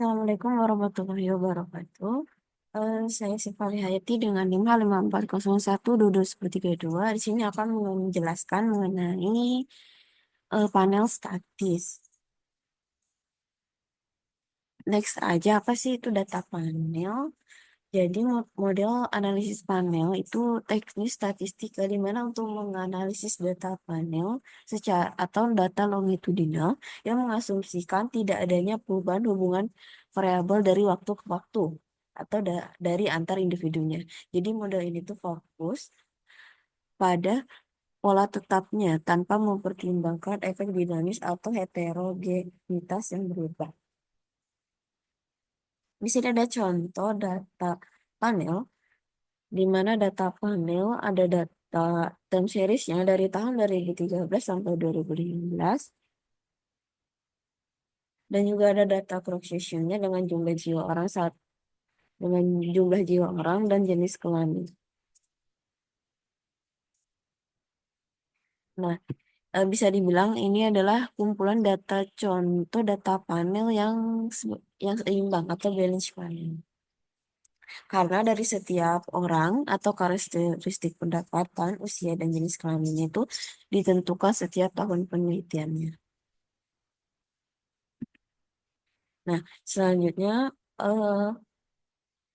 Assalamualaikum warahmatullahi wabarakatuh. Saya Sifali Hayati dengan 554012232. Di sini akan menjelaskan mengenai panel statis. Next aja, apa sih itu data panel? Jadi model analisis panel itu teknis statistika di mana untuk menganalisis data panel secara atau data longitudinal yang mengasumsikan tidak adanya perubahan hubungan variabel dari waktu ke waktu atau dari antar individunya. Jadi model ini tuh fokus pada pola tetapnya tanpa mempertimbangkan efek dinamis atau heterogenitas yang berubah. Di sini ada contoh data panel di mana data panel ada data time seriesnya dari tahun 2013 sampai 2015 dan juga ada data cross sectionnya dengan jumlah jiwa orang dengan jumlah jiwa orang dan jenis kelamin. Nah, bisa dibilang ini adalah kumpulan data contoh data panel yang seimbang atau balance panel. Karena dari setiap orang atau karakteristik pendapatan, usia, dan jenis kelaminnya itu ditentukan setiap tahun penelitiannya. Nah, selanjutnya eh,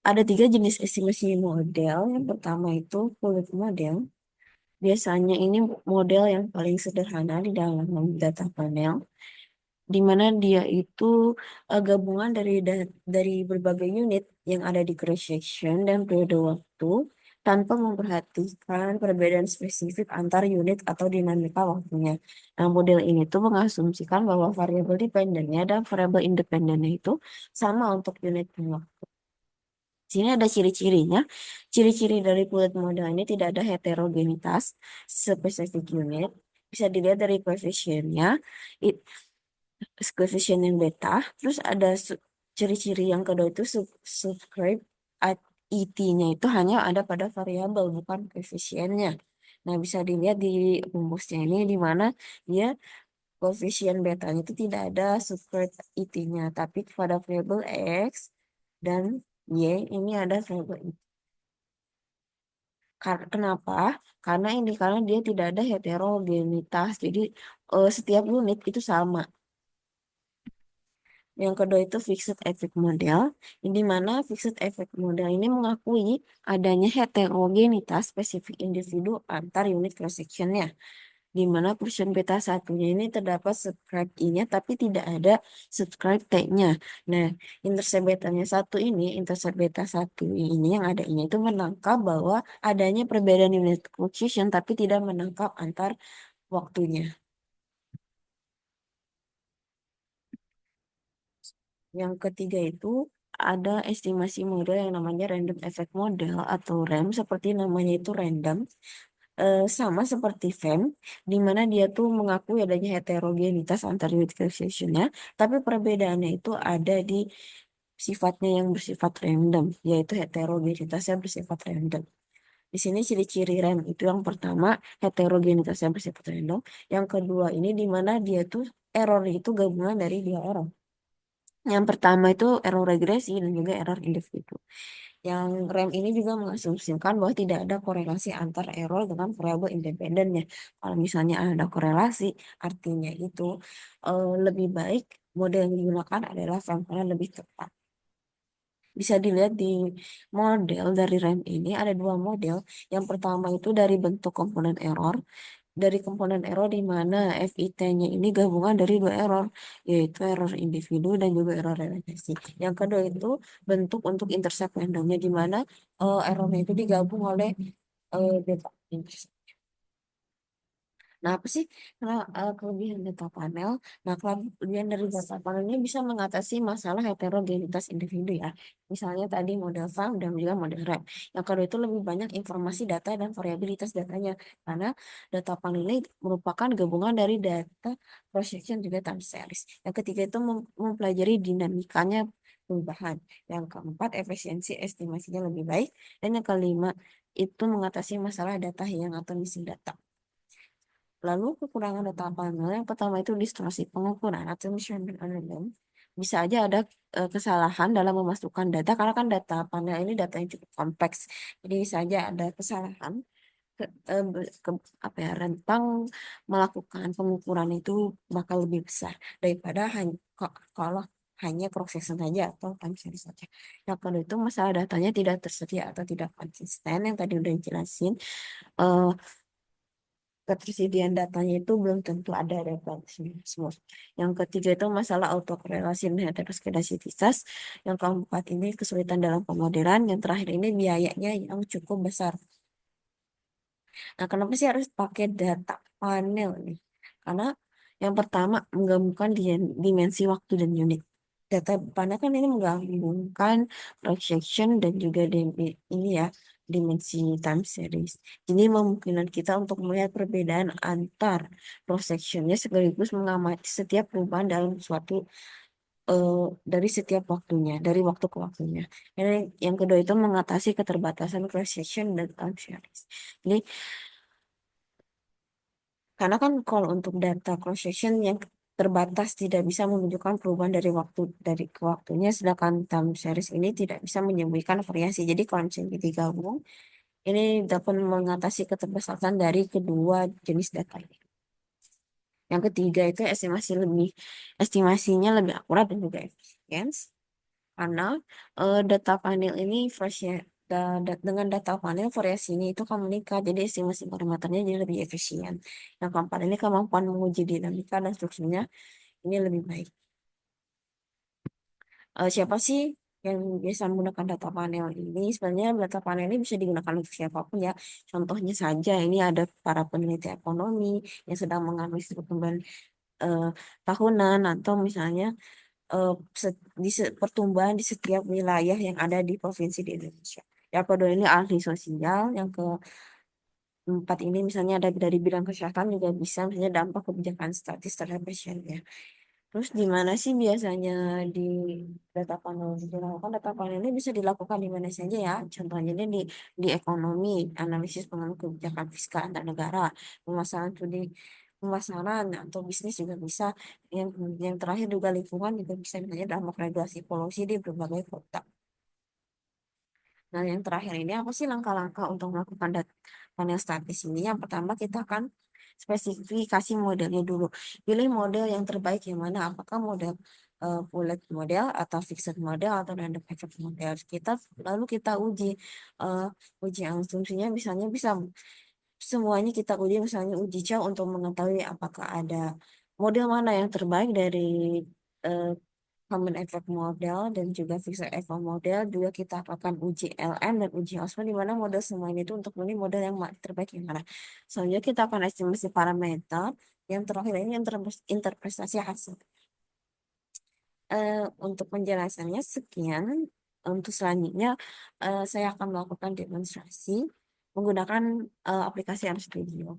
ada 3 jenis estimasi model. Yang pertama itu fluid model. Biasanya ini model yang paling sederhana di dalam data panel, di mana dia itu gabungan dari berbagai unit yang ada di cross section dan periode waktu tanpa memperhatikan perbedaan spesifik antar unit atau dinamika waktunya. Nah, model ini tuh mengasumsikan bahwa variabel dependennya dan variabel independennya itu sama untuk unit waktu. Sini ada ciri-cirinya. Ciri-ciri dari fluid model ini tidak ada heterogenitas spesifik unit. Bisa dilihat dari koefisiennya koefisien yang beta, terus ada ciri-ciri yang kedua itu subscribe IT-nya itu hanya ada pada variabel bukan koefisiennya. Nah, bisa dilihat di rumusnya ini di mana dia koefisien betanya itu tidak ada subscribe IT-nya, tapi pada variabel X dan Y ini ada variabel IT. Kenapa? Karena dia tidak ada heterogenitas. Jadi setiap unit itu sama. Yang kedua itu fixed effect model, di mana fixed effect model ini mengakui adanya heterogenitas spesifik individu antar unit cross sectionnya, di mana portion beta satunya ini terdapat subscribe I-nya tapi tidak ada subscribe T-nya. Nah, intercept beta satu ini yang ada ini itu menangkap bahwa adanya perbedaan unit cross section tapi tidak menangkap antar waktunya. Yang ketiga itu ada estimasi model yang namanya random effect model atau RAM, seperti namanya itu random. Sama seperti FEM, di mana dia tuh mengakui adanya heterogenitas antar unit classification-nya, tapi perbedaannya itu ada di sifatnya yang bersifat random, yaitu heterogenitasnya bersifat random. Di sini ciri-ciri RAM itu yang pertama heterogenitasnya bersifat random, yang kedua ini di mana dia tuh error itu gabungan dari dua error. Yang pertama itu error regresi dan juga error individu. Yang RAM ini juga mengasumsikan bahwa tidak ada korelasi antar error dengan variabel independennya. Kalau misalnya ada korelasi, artinya itu lebih baik model yang digunakan adalah RAM karena lebih tepat. Bisa dilihat di model dari RAM ini ada 2 model. Yang pertama itu dari bentuk komponen error, dari komponen error di mana FIT-nya ini gabungan dari 2 error, yaitu error individu dan juga error regresi. Yang kedua itu bentuk untuk intercept randomnya di mana errornya itu digabung oleh data intercept. Nah, apa sih kelebihan data panel? Nah, kelebihan dari data panelnya bisa mengatasi masalah heterogenitas individu ya. Misalnya tadi model FAM dan juga model RAM. Yang kedua itu lebih banyak informasi data dan variabilitas datanya. Karena data panel ini merupakan gabungan dari data cross section juga time series. Yang ketiga itu mempelajari dinamikanya perubahan. Yang keempat, efisiensi estimasinya lebih baik. Dan yang kelima, itu mengatasi masalah data hilang atau missing data. Lalu kekurangan data panel yang pertama itu distorsi pengukuran atau measurement anomaly. bisa aja ada kesalahan dalam memasukkan data karena kan data panel ini data yang cukup kompleks. Jadi bisa aja ada kesalahan ke, apa ya, rentang melakukan pengukuran itu bakal lebih besar daripada hanya kalau hanya cross section saja atau time series saja. Yang kedua itu masalah datanya tidak tersedia atau tidak konsisten yang tadi udah dijelasin. Eh, Ketersediaan datanya itu belum tentu ada semua. Yang ketiga itu masalah autokorelasi dan heteroskedasititas. Yang keempat ini kesulitan dalam pemodelan. Yang terakhir ini biayanya yang cukup besar. Nah, kenapa sih harus pakai data panel nih? Karena yang pertama menggabungkan dimensi waktu dan unit. Data panel kan ini menggabungkan projection dan juga ini ya dimensi time series. Jadi memungkinkan kita untuk melihat perbedaan antar prosectionnya sekaligus mengamati setiap perubahan dalam suatu eh, dari setiap waktunya, dari waktu ke waktunya. Yang kedua itu mengatasi keterbatasan cross section dan time series. Jadi karena kan kalau untuk data cross section yang terbatas tidak bisa menunjukkan perubahan dari ke waktunya, sedangkan time series ini tidak bisa menyembunyikan variasi. Jadi kalau misalnya digabung, ini dapat mengatasi keterbatasan dari kedua jenis data ini. Yang ketiga itu estimasinya lebih akurat dan juga efisien karena data panel ini dengan data panel variasi ini itu akan meningkat jadi estimasi parameternya jadi lebih efisien. Yang keempat ini kemampuan menguji dinamika dan strukturnya ini lebih baik. Siapa sih yang biasa menggunakan data panel ini? Sebenarnya data panel ini bisa digunakan untuk siapapun ya. Contohnya saja ini ada para peneliti ekonomi yang sedang menganalisis pertumbuhan eh, tahunan atau misalnya eh, pertumbuhan di setiap wilayah yang ada di provinsi di Indonesia. Yang kedua ini ahli sosial, yang keempat ini misalnya ada dari bidang kesehatan juga bisa misalnya dampak kebijakan statis terhadap pasiennya. Terus di mana sih biasanya di data panel dilakukan? Data panel ini bisa dilakukan di mana saja ya. Contohnya ini di ekonomi, analisis pengaruh kebijakan fiskal antar negara, pemasaran studi pemasaran atau bisnis juga bisa. Yang yang terakhir juga lingkungan juga bisa misalnya dalam regulasi polusi di berbagai kota. Nah, yang terakhir ini apa sih langkah-langkah untuk melakukan panel statis ini? Yang pertama kita akan spesifikasi modelnya dulu. Pilih model yang terbaik yang mana? Apakah model bullet model atau fixed model atau random effect model? Kita uji eh, uji asumsinya misalnya bisa semuanya kita uji misalnya uji coba untuk mengetahui apakah ada model mana yang terbaik dari eh, common effect model dan juga fixed effect model. Juga kita akan uji LM dan uji Osmo di mana model semua ini itu untuk memilih model yang terbaik yang mana. Selanjutnya kita akan estimasi parameter. Yang terakhir ini interpretasi hasil. Untuk penjelasannya sekian. Untuk selanjutnya saya akan melakukan demonstrasi menggunakan aplikasi RStudio.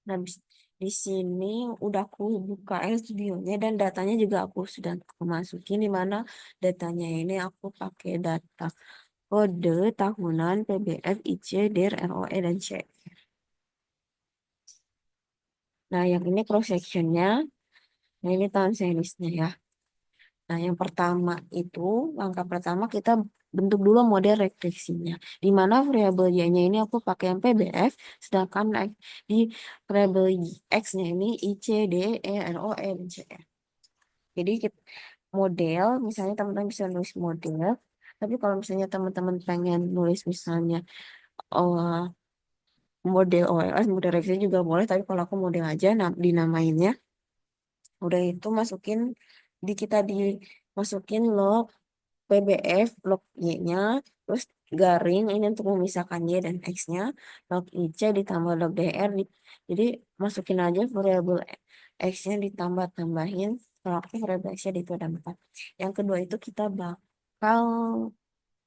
Nah, di sini udah aku buka studionya dan datanya juga aku sudah masukin di mana datanya ini aku pakai data kode tahunan PBF, IC, DIR, ROE, dan C. Nah, yang ini cross sectionnya, nah ini tahun seriesnya ya. Nah, yang pertama itu, langkah pertama kita bentuk dulu model regresinya. Di mana variabel Y-nya ini aku pakai yang PBF, sedangkan di variabel X-nya ini IC, D, E, R, O, E, dan C. Jadi model, misalnya teman-teman bisa nulis model, tapi kalau misalnya teman-teman pengen nulis misalnya oh, model OLS, model Excel juga boleh, tapi kalau aku model aja dinamainnya, udah itu kita dimasukin log PBF, log Y-nya, terus garing ini untuk memisahkan Y dan X-nya, log IC ditambah log DR, jadi masukin aja variabel X-nya ditambah-tambahin, kalau aku variabel X-nya itu ada 4. Yang kedua itu kita bakal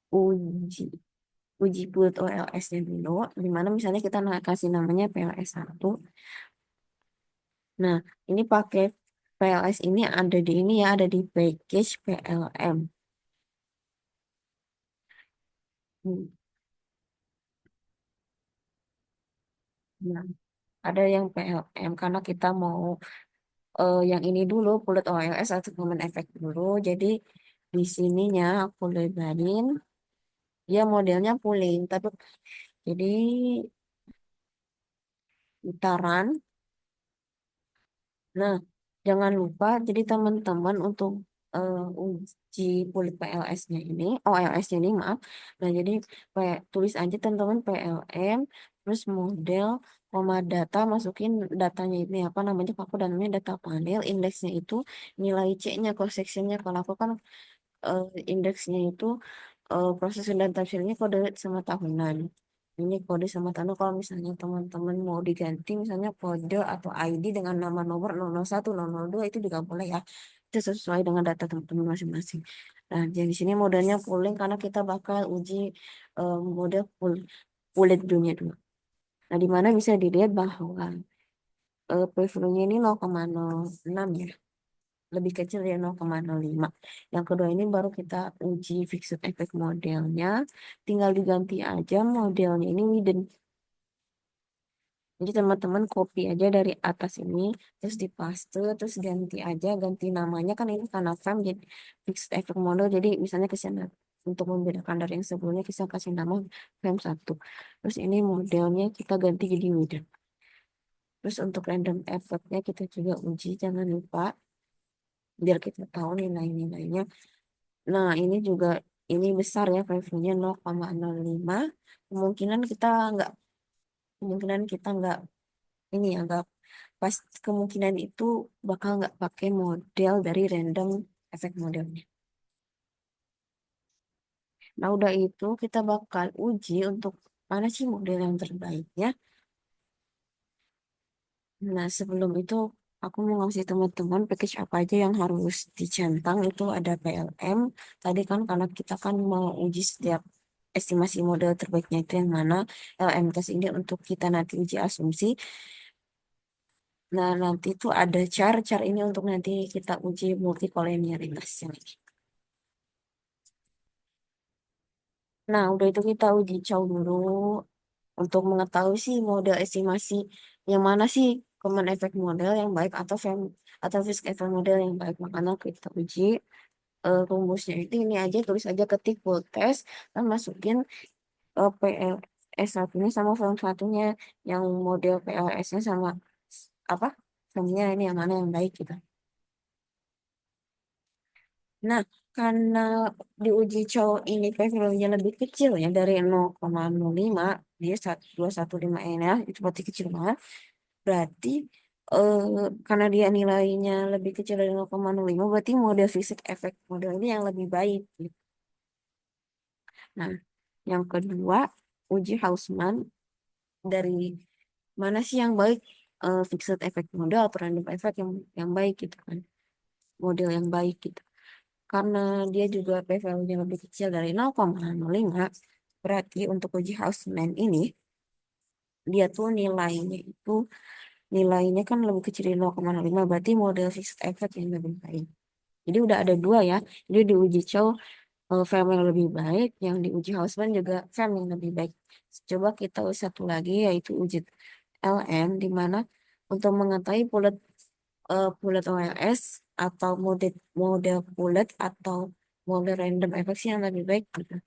uji uji build OLS-nya dulu, di mana misalnya kita kasih namanya PLS 1. Nah, ini pakai PLS ini ada di ini ya, ada di package PLM. Hmm. Nah, Ada yang PLM karena kita mau yang ini dulu Bullet OLS atau Common Effect dulu. Jadi di sininya aku lebarin dia modelnya pooling tapi jadi putaran. Nah, jangan lupa jadi teman-teman untuk uji kulit PLS-nya ini, OLS-nya ini maaf. Nah, jadi tulis aja teman-teman PLM, terus model, koma data, masukin datanya ini apa namanya, aku namanya data panel, indeksnya itu nilai C-nya, cross section-nya. Kalau aku kan eh, indeksnya itu proses dan tafsirnya kode sama tahunan. Ini kode sama tahun. Kalau misalnya teman-teman mau diganti, misalnya kode atau ID dengan nama nomor 001, 002 itu juga boleh ya. Itu sesuai dengan data teman-teman masing-masing. Nah, jadi di sini modalnya pooling karena kita bakal uji model kulit dunia dulu. Nah, di mana bisa dilihat bahwa previewnya ini 0,06 ya, lebih kecil dari 0,05. Yang kedua ini baru kita uji fixed effect modelnya. Tinggal diganti aja modelnya ini hidden. Jadi teman-teman copy aja dari atas ini, terus dipaste, terus ganti aja, ganti namanya kan ini karena frame jadi fixed effect model. Jadi misalnya ke sana untuk membedakan dari yang sebelumnya kita kasih nama frame 1. Terus ini modelnya kita ganti jadi hidden. Terus untuk random effect-nya kita juga uji, jangan lupa biar kita tahu nilai-nilainya. Nah, ini juga ini besar ya value-nya 0,05. Kemungkinan kita nggak kemungkinan kita nggak ini ya nggak pas kemungkinan itu bakal nggak pakai model dari random efek modelnya. Nah, udah itu kita bakal uji untuk mana sih model yang terbaiknya. Nah, sebelum itu aku mau ngasih teman-teman package apa aja yang harus dicentang. Itu ada PLM. Tadi kan karena kita kan mau uji setiap estimasi model terbaiknya itu yang mana. LM test ini untuk kita nanti uji asumsi. Nah, nanti itu ada char ini untuk nanti kita uji multikolonialitas yang ini. Nah, udah itu kita uji cow dulu untuk mengetahui sih model estimasi yang mana sih common effect model yang baik atau atau risk effect model yang baik. Makanya kita uji rumusnya itu ini aja, tulis aja ketik full test dan masukin PLS satunya sama form satunya yang model PLS-nya sama apa formnya ini yang mana yang baik gitu. Nah, karena di uji cowok ini PV-nya lebih kecil ya dari 0,05 dia 215 ini ya, itu berarti kecil banget. Berarti eh, karena dia nilainya lebih kecil dari 0,05 berarti model fisik efek model ini yang lebih baik gitu. Nah, yang kedua uji Hausman dari mana sih yang baik fixed effect model atau random effect yang baik gitu kan. Model yang baik gitu. Karena dia juga p-value-nya lebih kecil dari 0,05, berarti untuk uji Haussmann ini, dia tuh nilainya kan lebih kecil dari 0,05, berarti model fixed effect yang lebih baik. Jadi udah ada dua ya, jadi di uji Chow frame yang lebih baik, yang di uji Haussmann juga frame yang lebih baik. Coba kita uji satu lagi, yaitu uji LM, di mana untuk mengetahui bullet OLS atau model bullet atau model random effect sih yang lebih baik gitu.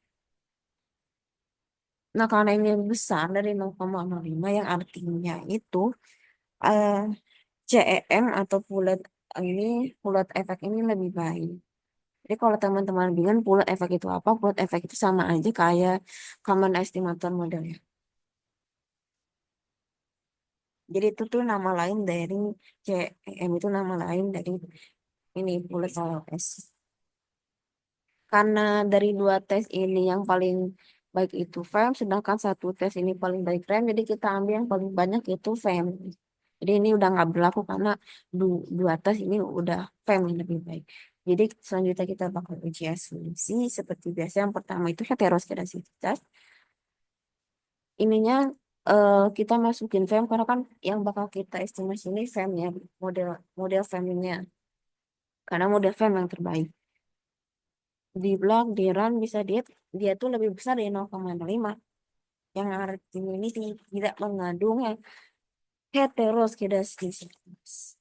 Nah, karena ini lebih besar dari 0,05 yang artinya itu eh, CEM atau ini bullet effect ini lebih baik. Jadi kalau teman-teman bingung bullet effect itu apa, bullet effect itu sama aja kayak common estimator modelnya. Jadi itu tuh nama lain dari CEM itu nama lain dari ini bullet OLS. Karena dari dua tes ini yang paling baik itu FEM, sedangkan satu tes ini paling baik REM, jadi kita ambil yang paling banyak itu FEM. Jadi ini udah nggak berlaku karena dua tes ini udah FEM yang lebih baik. Jadi selanjutnya kita bakal uji asumsi seperti biasa. Yang pertama itu heteroskedasitas. Ininya kita masukin FEM karena kan yang bakal kita estimasi ini FEM ya, model model FEM-nya. Karena model FEM yang terbaik. Di blog, di run bisa dia tuh lebih besar dari 0,05 yang artinya ini tidak mengandung ya heteroskiedasitas.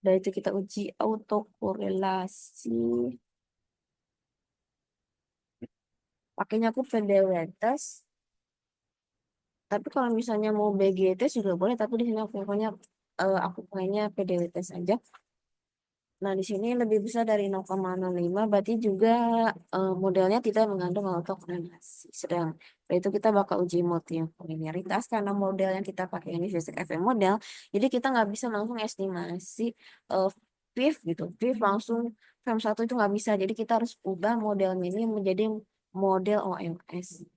Dari itu kita uji autokorelasi. Pakainya aku PDW test. Tapi kalau misalnya mau BGT juga boleh, tapi di sini aku pokoknya PDW test aja. Nah, di sini lebih besar dari 0,05, berarti juga modelnya tidak mengandung autokorelasi. Sedang itu kita bakal uji multilinearitas karena model yang kita pakai ini fisik FM model, jadi kita nggak bisa langsung estimasi uh, PIV gitu. PIV langsung FM1 itu nggak bisa, jadi kita harus ubah modelnya ini menjadi model OMS.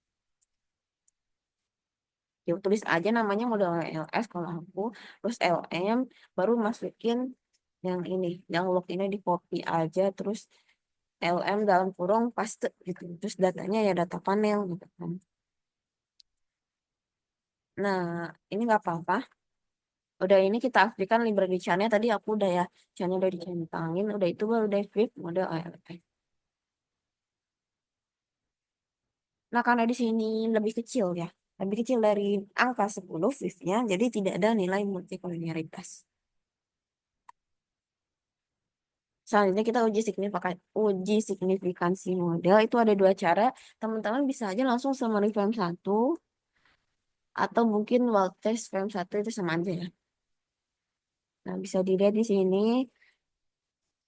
Ya, tulis aja namanya model LS kalau aku, terus LM, baru masukin yang ini, yang log ini di copy aja, terus LM dalam kurung paste gitu. Terus datanya ya data panel gitu kan. Nah, ini nggak apa-apa. Udah ini kita aktifkan library char-nya. Tadi aku udah ya, char-nya udah dicentangin. Udah itu baru udah fit model ALS. Nah, karena di sini lebih kecil ya. Lebih kecil dari angka 10 fifth-nya, jadi tidak ada nilai multikoliniaritas. Selanjutnya kita uji signifikansi model. Itu ada dua cara. Teman-teman bisa aja langsung summary FM1 atau mungkin wild test FM1 itu sama aja ya. Nah, bisa dilihat di sini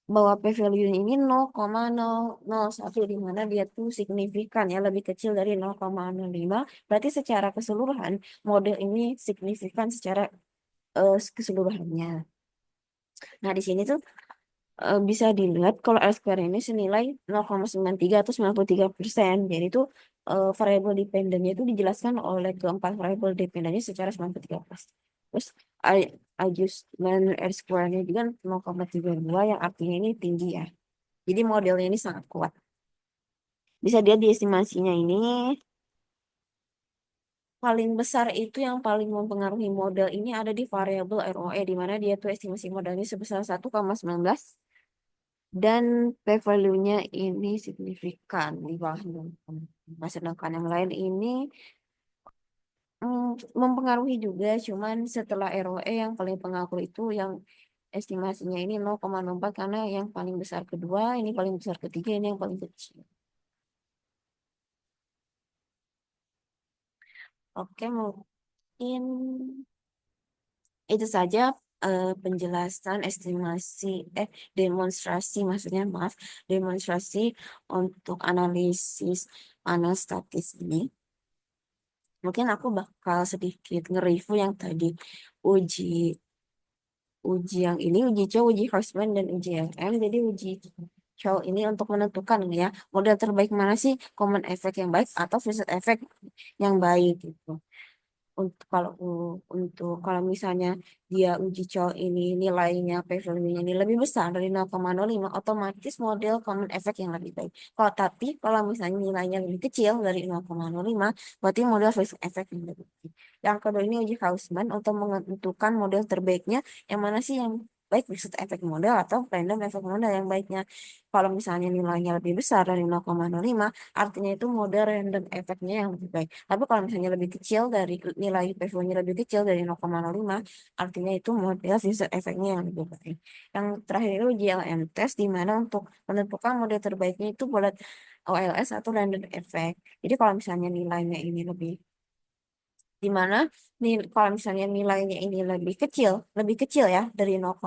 bahwa p-value ini 0,001 di mana dia tuh signifikan ya lebih kecil dari 0,05. Berarti secara keseluruhan model ini signifikan secara keseluruhannya. Nah, di sini tuh bisa dilihat kalau R square ini senilai 0,93 atau 93%. Jadi itu variabel dependennya itu dijelaskan oleh keempat variabel dependennya secara 93%. Terus adjustment R square-nya juga 0,32 yang artinya ini tinggi ya. Jadi modelnya ini sangat kuat. Bisa dilihat di estimasinya ini paling besar itu yang paling mempengaruhi model ini ada di variabel ROE di mana dia tuh estimasi modalnya sebesar 1,19 dan p-value-nya ini signifikan di bawah 0,5. Sedangkan yang lain ini mempengaruhi juga, cuman setelah ROE yang paling pengaruh itu yang estimasinya ini 0,04 karena yang paling besar kedua, ini paling besar ketiga, ini yang paling kecil. Oke, mungkin itu saja penjelasan demonstrasi maksudnya maaf, demonstrasi untuk analisis panel statis ini. Mungkin aku bakal sedikit nge-review yang tadi uji uji yang ini, uji Chow, uji Horseman, dan uji LM. Jadi uji Chow ini untuk menentukan ya model terbaik mana sih, common effect yang baik atau visit effect yang baik gitu. Untuk kalau misalnya dia uji col ini nilainya p-value-nya ini lebih besar dari 0,05 otomatis model common effect yang lebih baik. Kalau misalnya nilainya lebih kecil dari 0,05 berarti model phase effect yang lebih baik. Yang kedua ini uji Hausman untuk menentukan model terbaiknya yang mana sih yang baik phase effect model atau random effect model yang baiknya. Kalau misalnya nilainya lebih besar dari 0,05 artinya itu model random effect-nya yang lebih baik. Tapi kalau misalnya lebih kecil dari nilai PV-nya lebih kecil dari 0,05, artinya itu model Fisher efeknya yang lebih baik. Yang terakhir itu GLM test, di mana untuk menentukan model terbaiknya itu boleh OLS atau random effect. Jadi kalau misalnya nilainya ini di mana nih kalau misalnya nilainya ini lebih kecil ya dari 0,05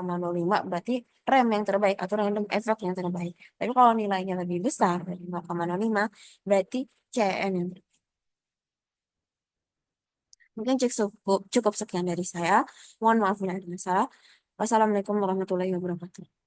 berarti rem yang terbaik atau random effect yang terbaik. Tapi kalau nilainya lebih besar dari 0,05 berarti CN yang terbaik. Mungkin cukup sekian dari saya. Mohon maaf bila ada masalah. Wassalamualaikum warahmatullahi wabarakatuh.